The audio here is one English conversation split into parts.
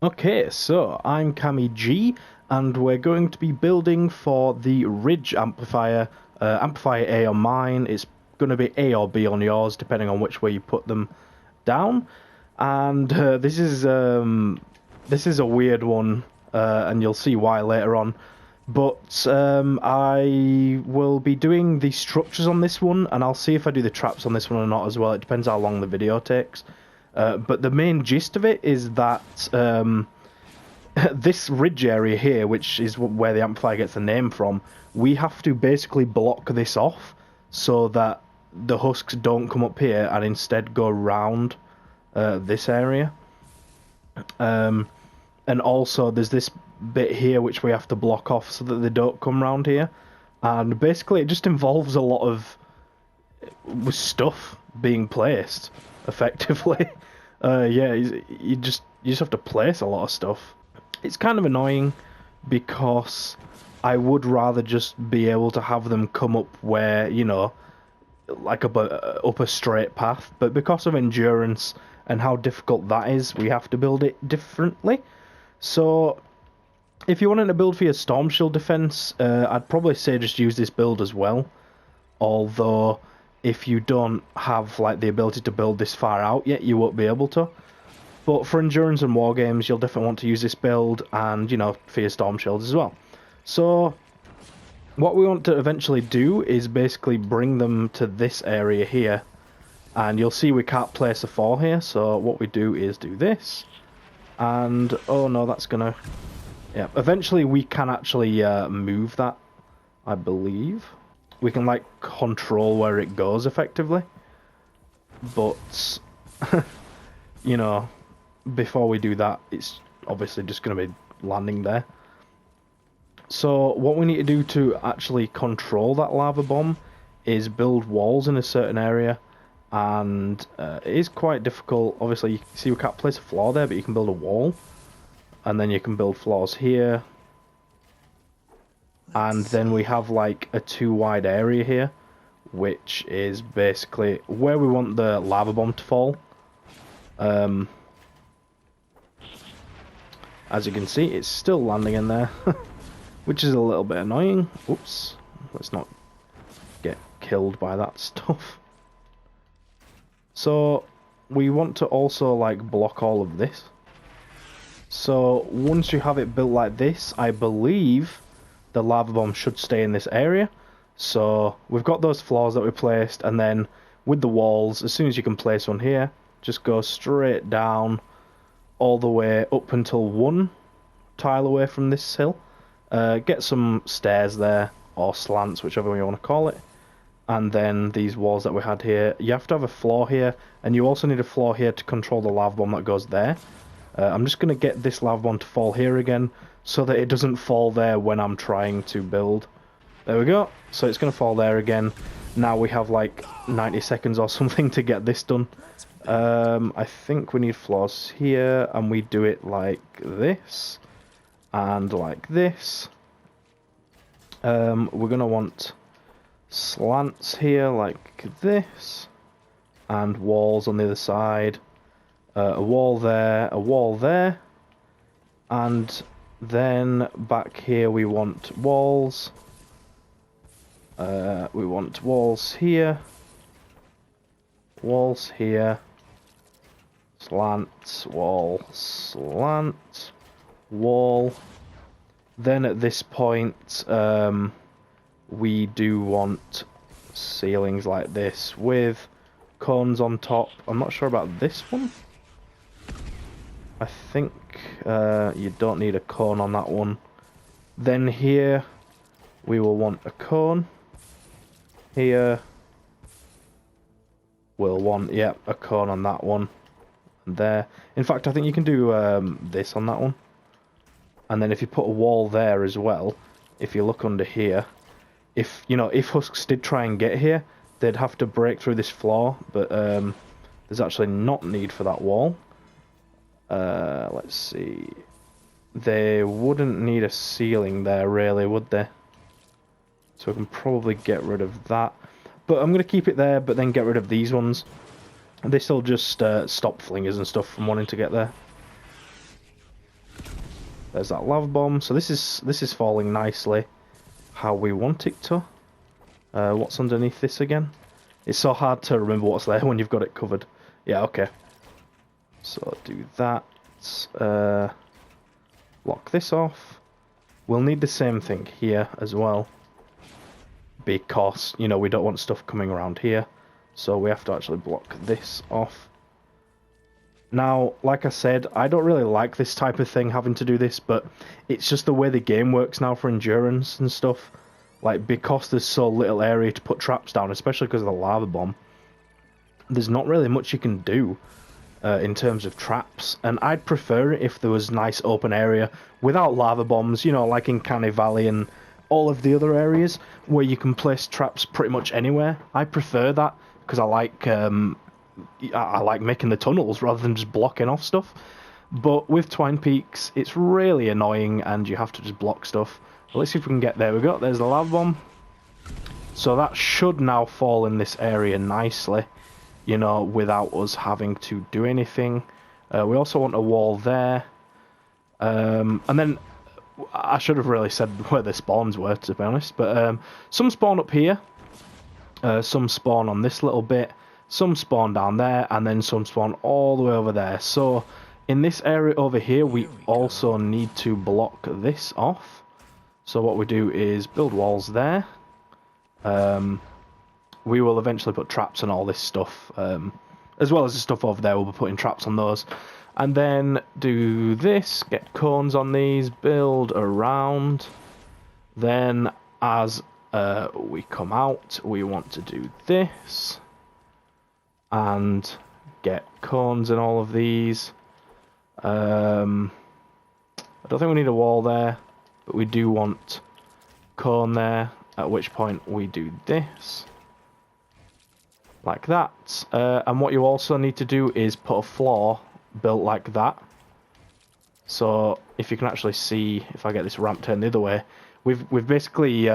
Okay, so I'm CammyG, and we're going to be building for the Ridge amplifier. Amplifier A on mine, it's going to be A or B on yours, depending on which way you put them down. And this is a weird one, and you'll see why later on. But I will be doing the structures on this one, and I'll see if I do the traps on this one or not as well. It depends how long the video takes. But the main gist of it is that this ridge area here, which is where the amplifier gets the name from, we have to basically block this off so that the husks don't come up here and instead go round this area. And also there's this bit here which we have to block off so that they don't come round here. And basically it just involves a lot of stuff being placed, effectively. Yeah, you just have to place a lot of stuff. It's kind of annoying because I would rather just be able to have them come up where, you know, like up a straight path, but because of endurance and how difficult that is, we have to build it differently. So if you wanted to build for your storm shield defense, I'd probably say just use this build as well. Although if you don't have like the ability to build this far out yet, you won't be able to. But for endurance and war games, you'll definitely want to use this build, and, you know, for your storm shields as well. So what we want to eventually do is basically bring them to this area here, and you'll see we can't place a 4 here, so what we do is do this, and oh no, that's gonna, yeah, eventually we can actually move that, I believe. We can like control where it goes effectively, but you know, before we do that, it's obviously just going to be landing there. So what we need to do to actually control that lava bomb is build walls in a certain area, and it is quite difficult. Obviously, you see we can't place a floor there, but you can build a wall, and then you can build floors here, and then we have like a 2 wide area here, which is basically where we want the lava bomb to fall. As you can see, it's still landing in there, which is a little bit annoying. Oops, let's not get killed by that stuff. So we want to also like block all of this. So once you have it built like this, I believe the lava bomb should stay in this area. So we've got those floors that we placed, and then with the walls, as soon as you can place one here, just go straight down all the way up until 1 tile away from this hill. Get some stairs there, or slants, whichever you want to call it. And then these walls that we had here, you have to have a floor here, and you also need a floor here to control the lava bomb that goes there. I'm just going to get this lava bomb to fall here again, so that it doesn't fall there when I'm trying to build. There we go, so it's going to fall there again. Now we have like 90 seconds or something to get this done. I think we need floors here, and we do it like this, and like this. We're going to want slants here like this, and walls on the other side. A wall there, and then back here we want walls. We want walls here, slants, wall, slant, wall. Then at this point, we do want ceilings like this with cones on top. I'm not sure about this one. I think you don't need a cone on that one. Then here, we will want a cone. Here, we'll want, yeah, a cone on that one. And there. In fact, I think you can do this on that one. And then if you put a wall there as well, if you look under here, if, you know, if husks did try and get here, they'd have to break through this floor, but there's actually not need for that wall. Let's see. They wouldn't need a ceiling there, really, would they? So I can probably get rid of that. But I'm going to keep it there, but then get rid of these ones. This'll just stop flingers and stuff from wanting to get there. There's that lava bomb. So this is falling nicely how we want it to. What's underneath this again? It's so hard to remember what's there when you've got it covered. Yeah, okay. So do that. Lock this off. We'll need the same thing here as well, because, you know, we don't want stuff coming around here. So we have to actually block this off. Now, like I said, I don't really like this type of thing, having to do this, but it's just the way the game works now for endurance and stuff. Like, because there's so little area to put traps down, especially because of the lava bomb, there's not really much you can do in terms of traps. And I'd prefer it if there was nice open area without lava bombs, you know, like in Canny Valley and all of the other areas where you can place traps pretty much anywhere. I prefer that because I like making the tunnels rather than just blocking off stuff. But with Twine Peaks, it's really annoying and you have to just block stuff. Let's see if we can get there. We go. There's the lava bomb. So that should now fall in this area nicely, you know, without us having to do anything. We also want a wall there. And then I should have really said where the spawns were, to be honest. But some spawn up here. Some spawn on this little bit. Some spawn down there. And then some spawn all the way over there. So in this area over here, we also need to block this off. So what we do is build walls there. We will eventually put traps on all this stuff. As well as the stuff over there, we'll be putting traps on those. And then do this, get cones on these, build around. Then as we come out, we want to do this. And get cones in all of these. I don't think we need a wall there, but we do want cone there, at which point we do this. Like that. And what you also need to do is put a floor built like that. So if you can actually see, if I get this ramp turned the other way, we've basically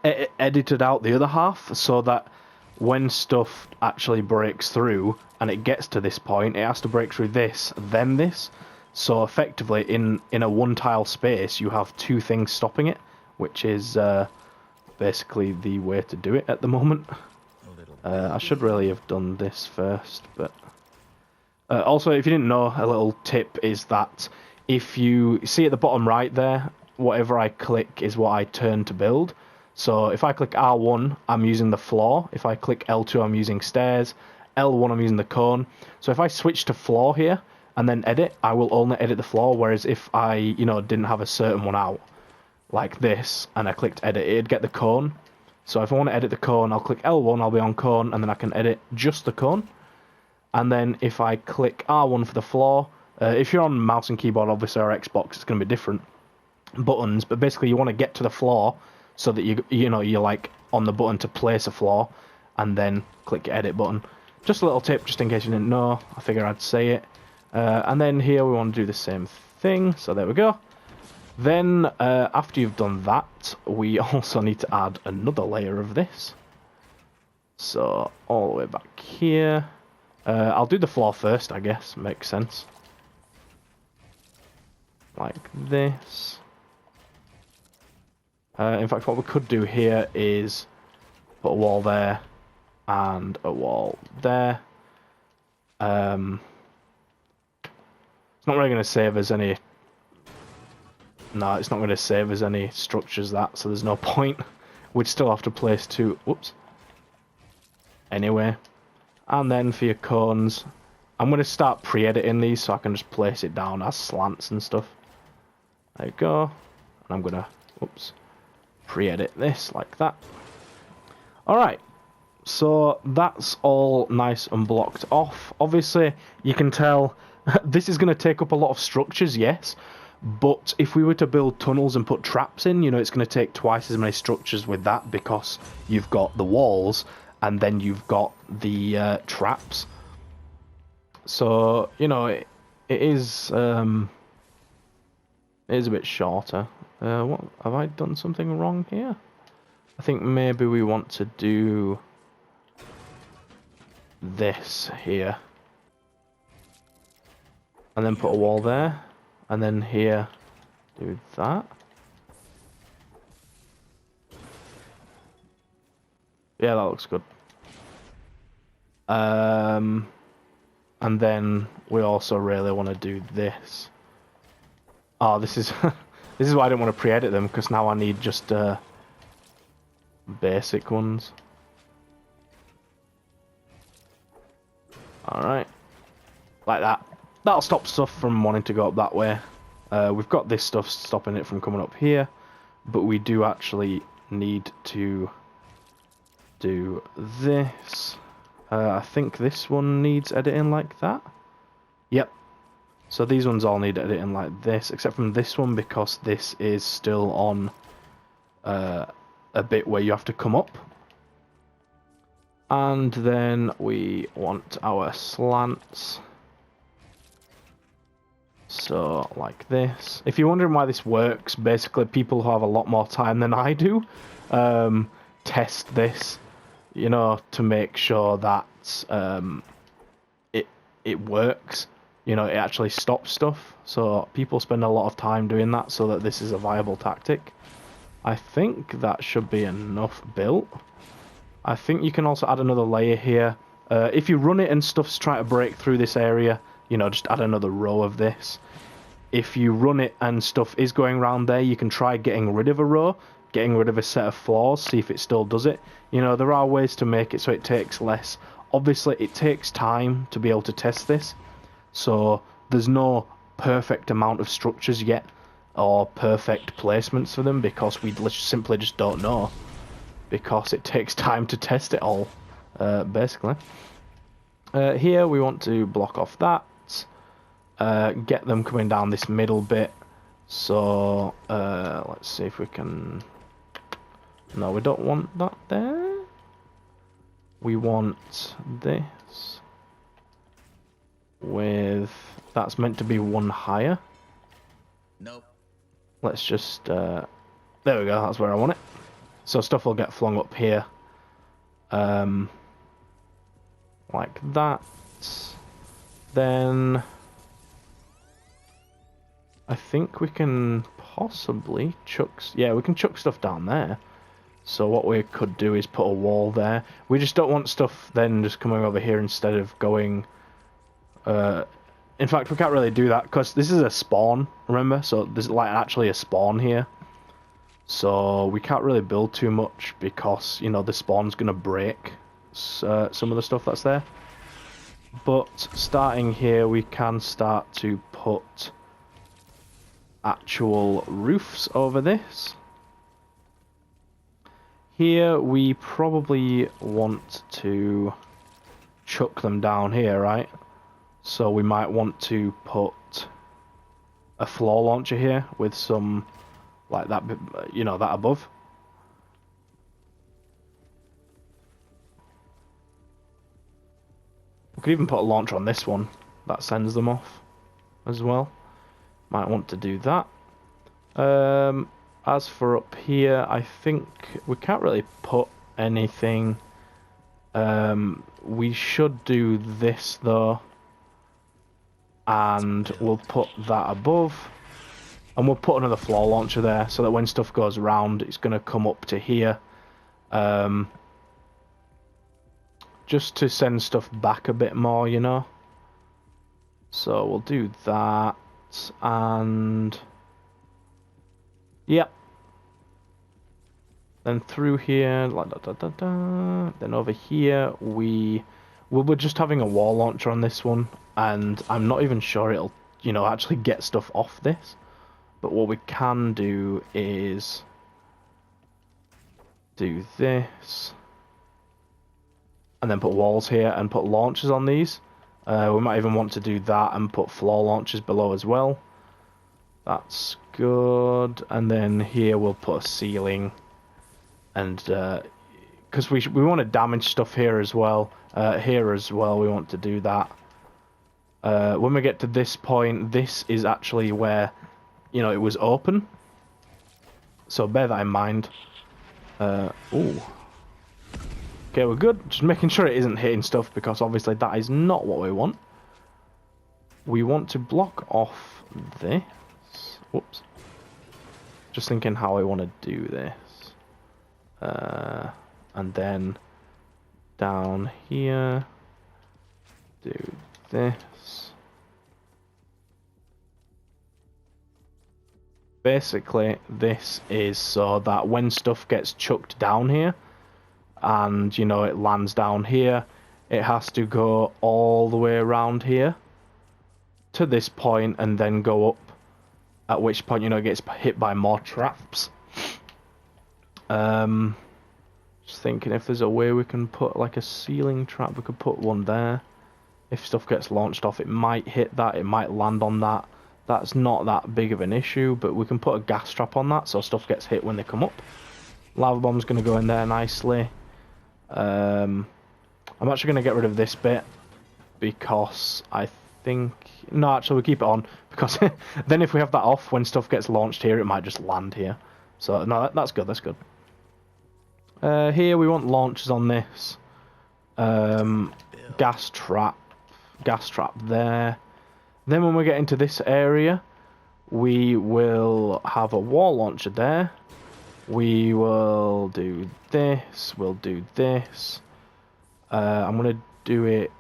edited out the other half so that when stuff actually breaks through and it gets to this point, it has to break through this, then this. So effectively, in a one tile space, you have two things stopping it, which is basically the way to do it at the moment. I should really have done this first, but also, if you didn't know, a little tip is that if you see at the bottom right there, whatever I click is what I turn to build. So if I click R1, I'm using the floor. If I click L2, I'm using stairs. L1, I'm using the cone. So if I switch to floor here and then edit, I will only edit the floor. Whereas if I, you know, didn't have a certain one out, like this, and I clicked edit, it'd get the cone. So if I want to edit the cone, I'll click L1, I'll be on cone, and then I can edit just the cone. And then if I click R1 for the floor, if you're on mouse and keyboard, obviously, or Xbox, it's going to be different buttons. But basically, you want to get to the floor so that you're like on the button to place a floor, and then click your edit button. Just a little tip, just in case you didn't know. I figure I'd say it. And then here we want to do the same thing. So there we go. Then after you've done that, we also need to add another layer of this. So all the way back here. I'll do the floor first, I guess. Makes sense. Like this. In fact, what we could do here is put a wall there and a wall there. It's not really going to save us any... No, it's not going to save us any structures, that, so there's no point. We'd still have to place two... Whoops. Anyway. And then for your cones, I'm going to start pre-editing these so I can just place it down as slants and stuff. There you go. And I'm going to... Whoops. Pre-edit this like that. Alright. So that's all nice and blocked off. Obviously, you can tell this is going to take up a lot of structures, yes. But if we were to build tunnels and put traps in, you know, it's going to take twice as many structures with that because you've got the walls and then you've got the traps. So, you know, it is a bit shorter. What have I done something wrong here? I think maybe we want to do this here. And then put a wall there. And then here, do that. Yeah, that looks good. And then we also really want to do this. Oh, this is this is why I didn't want to pre-edit them, because now I need just basic ones. Alright. Like that. That'll stop stuff from wanting to go up that way. We've got this stuff stopping it from coming up here, but we do actually need to do this. I think this one needs editing like that. Yep. So these ones all need editing like this, except from this one, because this is still on a bit where you have to come up. And then we want our slants. So, like this. If you're wondering why this works, basically people who have a lot more time than I do test this, you know, to make sure that it works. You know, it actually stops stuff. So people spend a lot of time doing that so that this is a viable tactic. I think that should be enough built. I think you can also add another layer here. If you run it and stuff's trying to break through this area, you know, just add another row of this. If you run it and stuff is going around there, you can try getting rid of a row, getting rid of a set of floors, see if it still does it. You know, there are ways to make it so it takes less. Obviously, it takes time to be able to test this. So there's no perfect amount of structures yet, or perfect placements for them, because we simply just don't know. Because it takes time to test it all, basically. Here we want to block off that. Get them coming down this middle bit. So let's see if we can... No, we don't want that there. We want this with... That's meant to be one higher. Nope. Let's just... there we go, that's where I want it. So stuff will get flung up here. Like that. Then... I think we can possibly chuck... Yeah, we can chuck stuff down there. So what we could do is put a wall there. We just don't want stuff then just coming over here instead of going... in fact, we can't really do that because this is a spawn, remember? So there's like actually a spawn here. So we can't really build too much because, you know, the spawn's going to break some of the stuff that's there. But starting here, we can start to put actual roofs over this. Here, we probably want to chuck them down here, right? So we might want to put a floor launcher here with some... like that, you know, that above. We could even put a launcher on this one. That sends them off as well. Might want to do that. As for up here, I think we can't really put anything. We should do this though. And we'll put that above. And we'll put another floor launcher there so that when stuff goes around, it's going to come up to here. Just to send stuff back a bit more, you know. So we'll do that. And... yep. Then through here, like then over here, we're just having a wall launcher on this one. And I'm not even sure it'll, you know, actually get stuff off this. But what we can do is do this. And then put walls here and put launchers on these. We might even want to do that and put floor launchers below as well. That's good. And then here we'll put a ceiling. And because we want to damage stuff here as well. Here as well we want to do that. When we get to this point, this is actually where... you know, it was open. So bear that in mind. Ooh. Okay, we're good. Just making sure it isn't hitting stuff because obviously that is not what we want. we want to block off this. Whoops. Just thinking how I want to do this. And then down here, do this. Basically, this is so that when stuff gets chucked down here, and, you know, it lands down here, it has to go all the way around here to this point and then go up, at which point, you know, it gets hit by more traps. Just thinking if there's a way we can put like a ceiling trap, we could put one there. If stuff gets launched off, it might hit that, it might land on that. That's not that big of an issue, but we can put a gas trap on that so stuff gets hit when they come up. Lava bomb's going to go in there nicely. I'm actually going to get rid of this bit because I think... No, actually we'll keep it on because then if we have that off, when stuff gets launched here, it might just land here. So, no, that's good, that's good. Here we want launchers on this. Gas trap there. Then when we get into this area, we will have a wall launcher there. We will do this, we'll do this. I'm going to do it,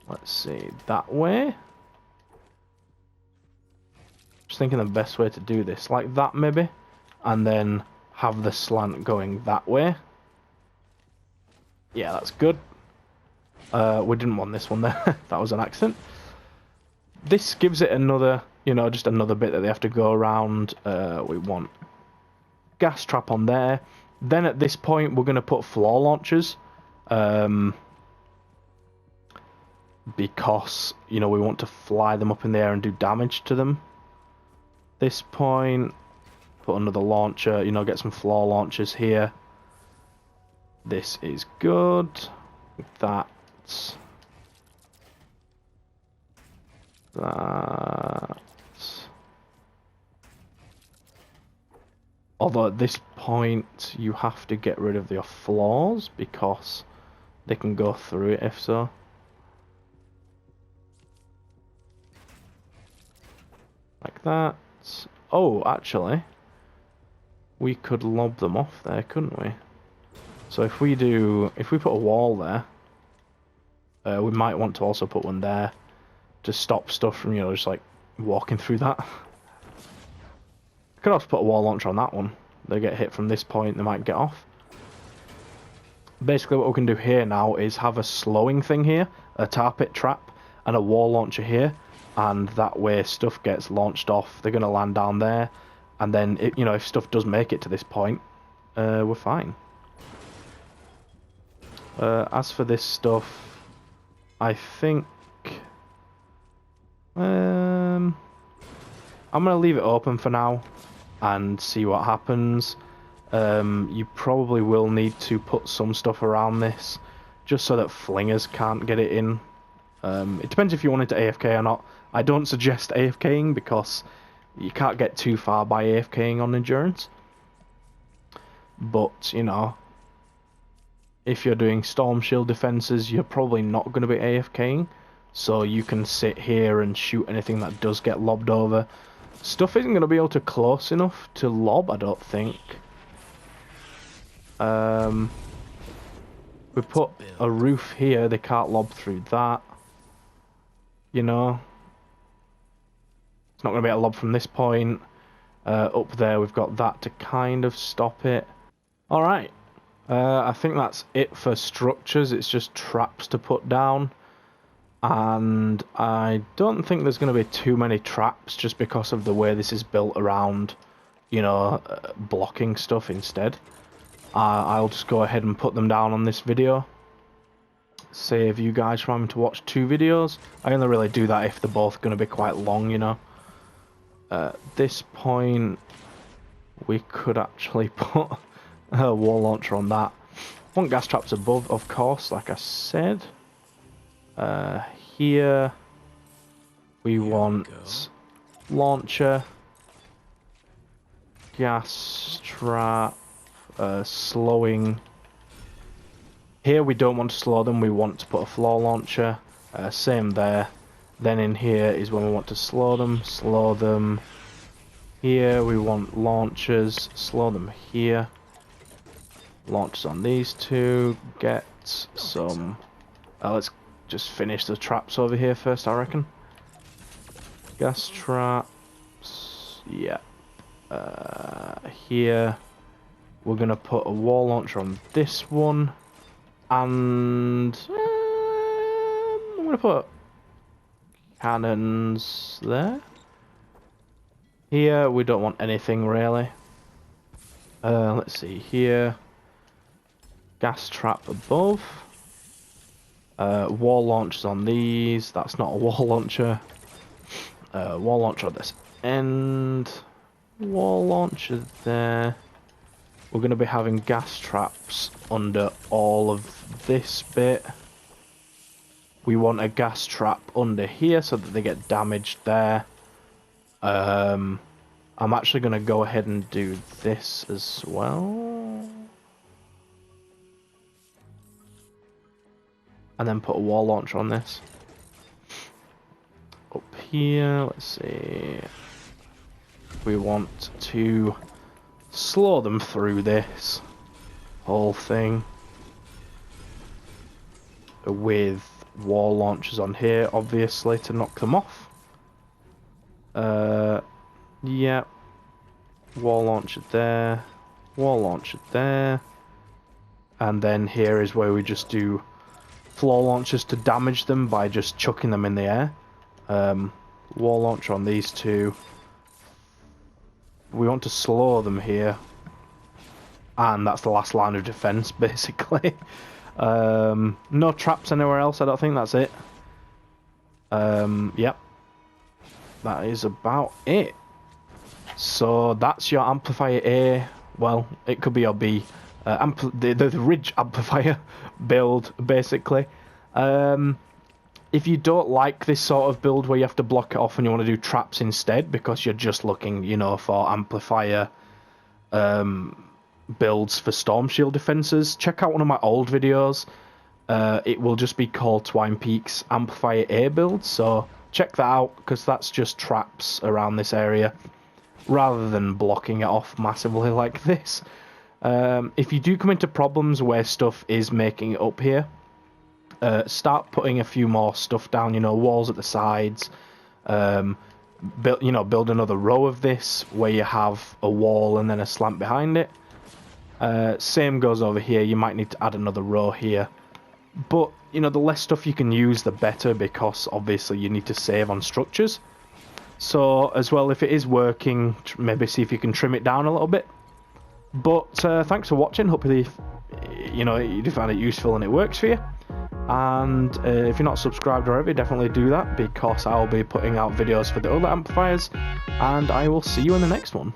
let's see, that way. Just thinking the best way to do this, like that maybe. And then have the slant going that way. Yeah, that's good. We didn't want this one there. That was an accident. This gives it another, you know, just another bit that they have to go around. We want gas trap on there. Then at this point, we're going to put floor launchers. Because, you know, we want to fly them up in the air and do damage to them. This point, put another launcher, you know, get some floor launchers here. This is good. That. Although at this point, you have to get rid of your floors because they can go through it if so. Like that. Oh, actually, we could lob them off there, couldn't we? So if we put a wall there, we might want to also put one there to stop stuff from, you know, just like walking through that. Could also put a wall launcher on that one. They get hit from this point, they might get off. Basically what we can do here now is have a slowing thing here, a tar pit trap, and a wall launcher here. And that way stuff gets launched off, they're going to land down there. And then, you know, if stuff does make it to this point, we're fine. As for this stuff, I think... I'm going to leave it open for now and see what happens. You probably will need to put some stuff around this just so that flingers can't get it in. It depends if you wanted to AFK or not. I don't suggest AFKing because you can't get too far by AFKing on endurance. But, you know, if you're doing storm shield defenses, you're probably not going to be AFKing. So you can sit here and shoot anything that does get lobbed over. Stuff isn't going to be able to close enough to lob, I don't think. We put a roof here, they can't lob through that. You know, it's not going to be a lob from this point. Up there we've got that to kind of stop it. Alright, I think that's it for structures. It's just traps to put down. And I don't think there's going to be too many traps just because of the way this is built around, you know, blocking stuff instead. I'll just go ahead and put them down on this video. Save you guys from having to watch 2 videos. I only really do that if they're both going to be quite long, you know. At this point, we could actually put a wall launcher on that. Want gas traps above, of course, like I said. Here, we want launcher, gas trap, slowing. Here we don't want to slow them, we want to put a floor launcher. Same there. Then in here is when we want to slow them. Here we want launchers, slow them here. Launchers on these two, get some... let's just finish the traps over here first, I reckon. Gas traps, yeah. Here, we're going to put a wall launcher on this one. And I'm going to put cannons there. Here, we don't want anything really. Let's see, here. Gas trap above. Wall launchers on these. That's not a wall launcher. Wall launcher on this end. Wall launcher there. We're going to be having gas traps under all of this bit. We want a gas trap under here so that they get damaged there. I'm actually going to go ahead and do this as well. And then put a wall launcher on this. Up here, let's see. We want to slow them through this whole thing with wall launchers on here, obviously, to knock them off. Yeah. Wall launcher there. Wall launcher there. And then here is where we just do floor launchers to damage them by just chucking them in the air. Wall launcher on these two. We want to slow them here. And that's the last line of defense, basically. No traps anywhere else, I don't think that's it. Yep. That is about it. So that's your amplifier A. Well, it could be your B. The ridge amplifier build, basically. If you don't like this sort of build where you have to block it off and you want to do traps instead because you're just looking, you know, for amplifier builds for storm shield defenses, check out one of my old videos. It will just be called Twine Peaks amplifier A build, so check that out because that's just traps around this area rather than blocking it off massively like this. If you do come into problems where stuff is making it up here, start putting a few more stuff down, you know, walls at the sides. Build another row of this where you have a wall and then a slant behind it. Same goes over here. You might need to add another row here. But, you know, the less stuff you can use, the better, because obviously you need to save on structures. So, as well, if it is working, maybe see if you can trim it down a little bit. But thanks for watching. Hopefully, you know, you find it useful and it works for you. And if you're not subscribed already, definitely do that, because I'll be putting out videos for the other amplifiers. And I will see you in the next one.